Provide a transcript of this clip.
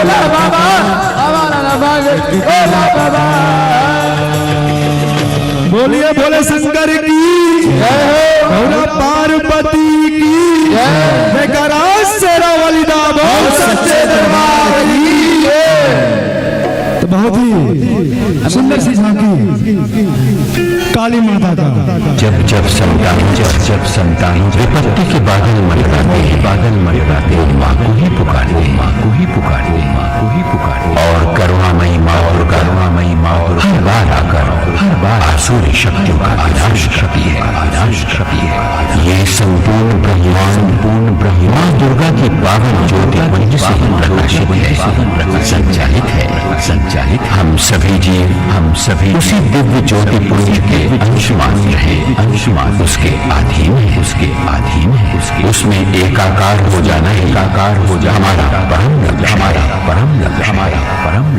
भोला बाबा हमारा न मांगे भोला बाबा। बोलिए भोले शंकर की जय हो भोला पार्वती की जय। जयकारा शेरा वाली दा बोल सच्चे दरबार की जय। तो बहुत ही सुंदर सी झांकी काली माता का। जब जब संतान विपत्ति के बादल मंडराते माँ को ही पुकारते, माँ को ही पुकारते, माँ को ही पुकारते। और करुणामयी माँ दुर्गा हर बार आसुरी शक्तियों का विनाश करती है। ये संपूर्ण ब्रह्मांड माँ दुर्गा की पावन ज्योति पुंज से ही प्रकाशित है, संचालित। हम सभी जीव उसी दिव्य ज्योति पुंज के अंशमान उसके अधीन है। उसमें एकाकार हो जाना हमारा परम लक्ष्य।